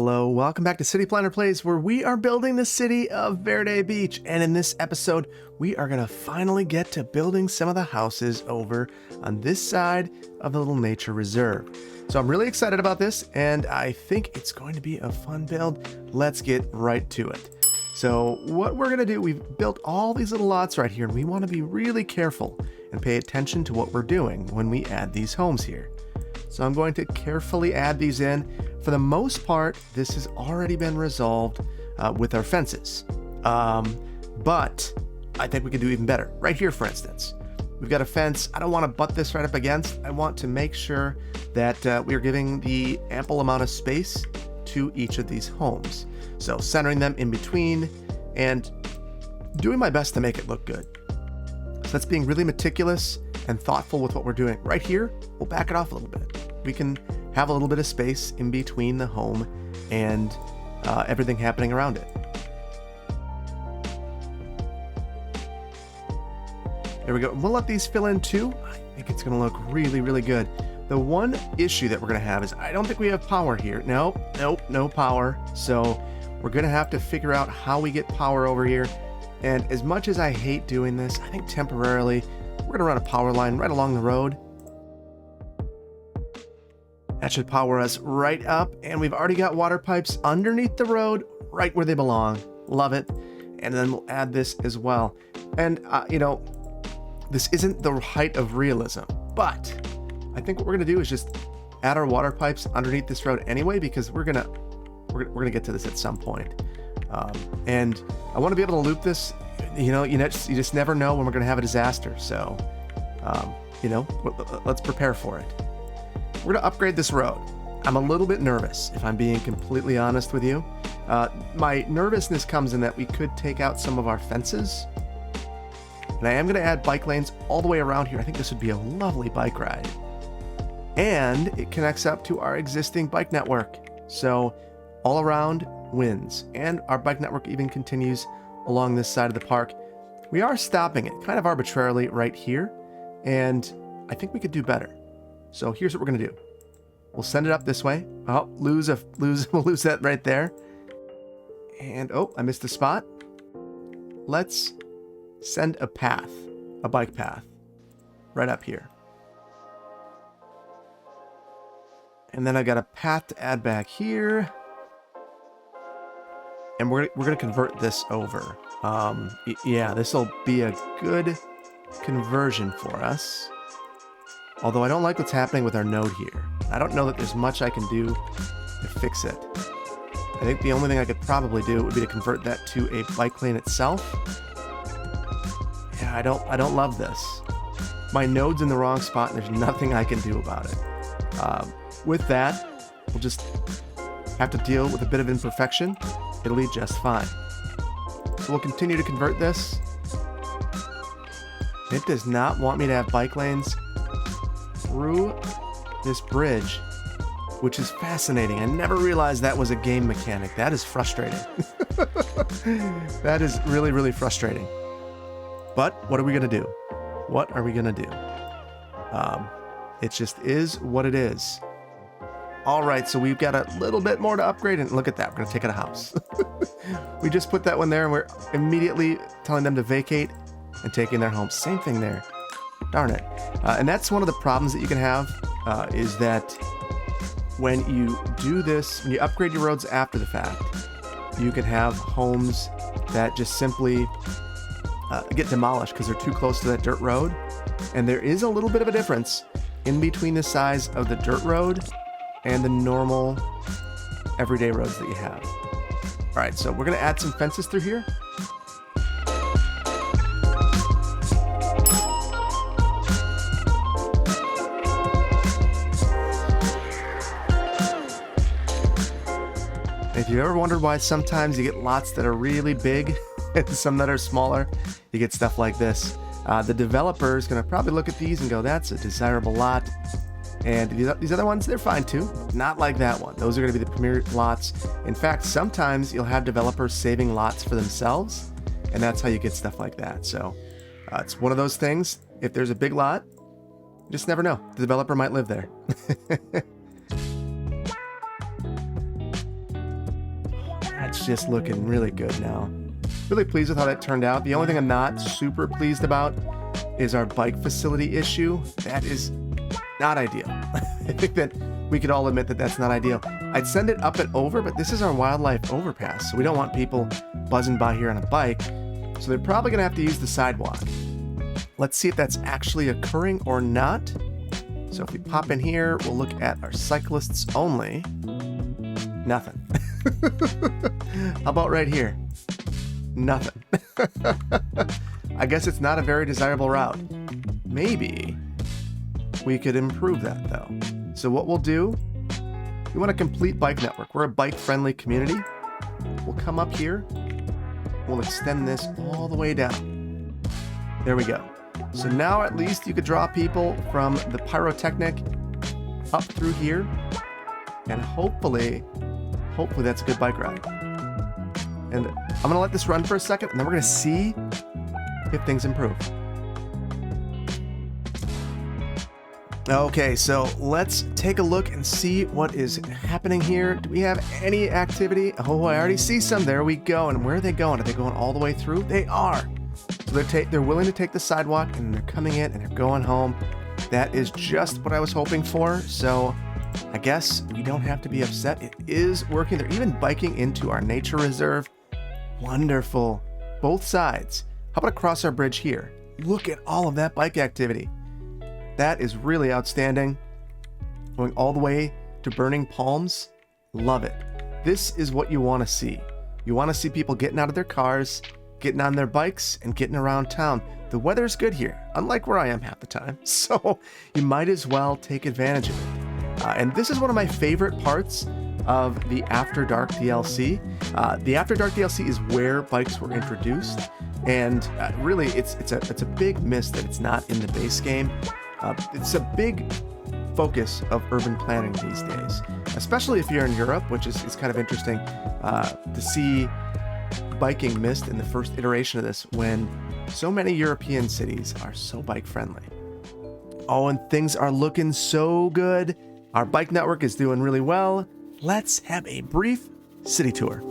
Hello, welcome back to City Planner Plays, where we are building the city of Verde Beach. And in this episode, we are going to finally get to building some of the houses over on this side of the little nature reserve. So I'm really excited about this, and I think it's going to be a fun build. Let's get right to it. So what we're going to do, we've built all these little lots right here, and we want to be really careful and pay attention to what we're doing when we add these homes here. So I'm going to carefully add these in. For the most part, this has already been resolved with our fences. But I think we can do even better. Right here, for instance, we've got a fence. I don't want to butt this right up against. I want to make sure that we are giving the ample amount of space to each of these homes. So centering them in between and doing my best to make it look good. So that's being really meticulous and thoughtful with what we're doing. Right here, we'll back it off a little bit. We can have a little bit of space in between the home and everything happening around it. There we go. We'll let these fill in too. I think it's going to look really, really good. The one issue that we're going to have is I don't think we have power here. Nope, no power. So we're going to have to figure out how we get power over here. And as much as I hate doing this, I think temporarily we're going to run a power line right along the road. That should power us right up, and we've already got water pipes underneath the road, right where they belong. Love it. And then we'll add this as well. And, this isn't the height of realism, but I think what we're going to do is just add our water pipes underneath this road anyway, because we're gonna get to this at some point. And I want to be able to loop this. You just never know when we're going to have a disaster. So, let's prepare for it. We're going to upgrade this road. I'm a little bit nervous, if I'm being completely honest with you. My nervousness comes in that we could take out some of our fences. And I am going to add bike lanes all the way around here. I think this would be a lovely bike ride. And it connects up to our existing bike network. So all around wins. And our bike network even continues along this side of the park. We are stopping it kind of arbitrarily right here. And I think we could do better. So here's what we're going to do. We'll send it up this way. Oh, we'll lose that right there. And, I missed a spot. Let's send a bike path, right up here. And then I got a path to add back here. And we're going to convert this over. Yeah, this will be a good conversion for us. Although I don't like what's happening with our node here. I don't know that there's much I can do to fix it. I think the only thing I could probably do would be to convert that to a bike lane itself. Yeah, I don't love this. My node's in the wrong spot and there's nothing I can do about it. With that, we'll just have to deal with a bit of imperfection. It'll be just fine. So we'll continue to convert this. It does not want me to have bike lanes through this bridge, which is fascinating. I never realized that was a game mechanic. That is frustrating. That is really, really frustrating. But what are we going to do? What are we going to do? It just is what it is. All right, so we've got a little bit more to upgrade, and look at that. We're going to take out a house. We just put that one there, and we're immediately telling them to vacate and taking their home. Same thing there. Darn it. And that's one of the problems that you can have, is that when you do this, when you upgrade your roads after the fact, you can have homes that just simply get demolished because they're too close to that dirt road. And there is a little bit of a difference in between the size of the dirt road and the normal everyday roads that you have. All right, so we're going to add some fences through here. If you ever wondered why sometimes you get lots that are really big and some that are smaller, you get stuff like this. The developer is going to probably look at these and go, that's a desirable lot. And these other ones, they're fine too. Not like that one. Those are going to be the premier lots. In fact, sometimes you'll have developers saving lots for themselves, and that's how you get stuff like that. So it's one of those things. If there's a big lot, you just never know. The developer might live there. That's just looking really good now. Really pleased with how that turned out. The only thing I'm not super pleased about is our bike facility issue. That is not ideal. I think that we could all admit that that's not ideal. I'd send it up and over, but this is our wildlife overpass, so we don't want people buzzing by here on a bike, so they're probably gonna have to use the sidewalk. Let's see if that's actually occurring or not. So if we pop in here, we'll look at our cyclists only. Nothing. How about right here? Nothing. I guess it's not a very desirable route. Maybe we could improve that though. So what we'll do, we want a complete bike network. We're a bike-friendly community. We'll come up here. We'll extend this all the way down. There we go. So now at least you could draw people from the pyrotechnic up through here. And hopefully that's a good bike ride. And I'm going to let this run for a second, and then we're going to see if things improve. Okay, so let's take a look and see what is happening here. Do we have any activity? Oh, I already see some. There we go. And where are they going? Are they going all the way through? They are. So they're willing to take the sidewalk, and they're coming in, and they're going home. That is just what I was hoping for. So I guess we don't have to be upset. It is working. They're even biking into our nature reserve. Wonderful. Both sides. How about across our bridge here? Look at all of that bike activity. That is really outstanding. Going all the way to Burning Palms. Love it. This is what you want to see. You want to see people getting out of their cars, getting on their bikes, and getting around town. The weather's good here, unlike where I am half the time. So you might as well take advantage of it. And this is one of my favorite parts of the After Dark DLC. The After Dark DLC is where bikes were introduced. And really, it's a big miss that it's not in the base game. It's a big focus of urban planning these days, especially if you're in Europe, which is kind of interesting to see biking missed in the first iteration of this when so many European cities are so bike friendly. Oh, and things are looking so good. Our bike network is doing really well. Let's have a brief city tour.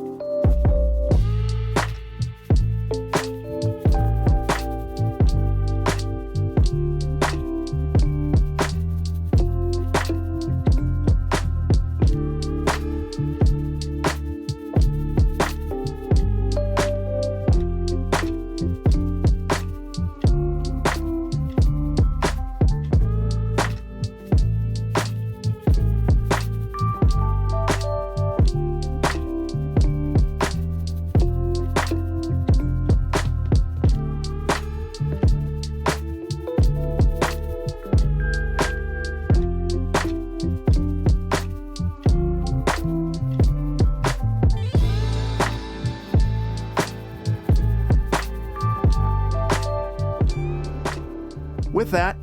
With that,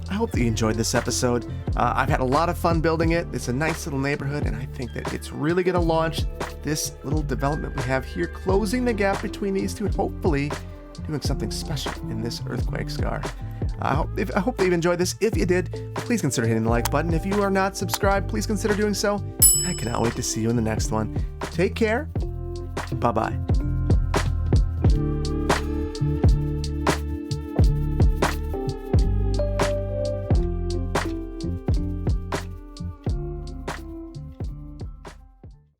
I hope that you enjoyed this episode. I've had a lot of fun building it. It's a nice little neighborhood, and I think that it's really going to launch this little development we have here, closing the gap between these two and hopefully doing something special in this earthquake scar. I hope that you've enjoyed this. If you did, please consider hitting the like button. If you are not subscribed, please consider doing so. I cannot wait to see you in the next one. Take care. Bye-bye.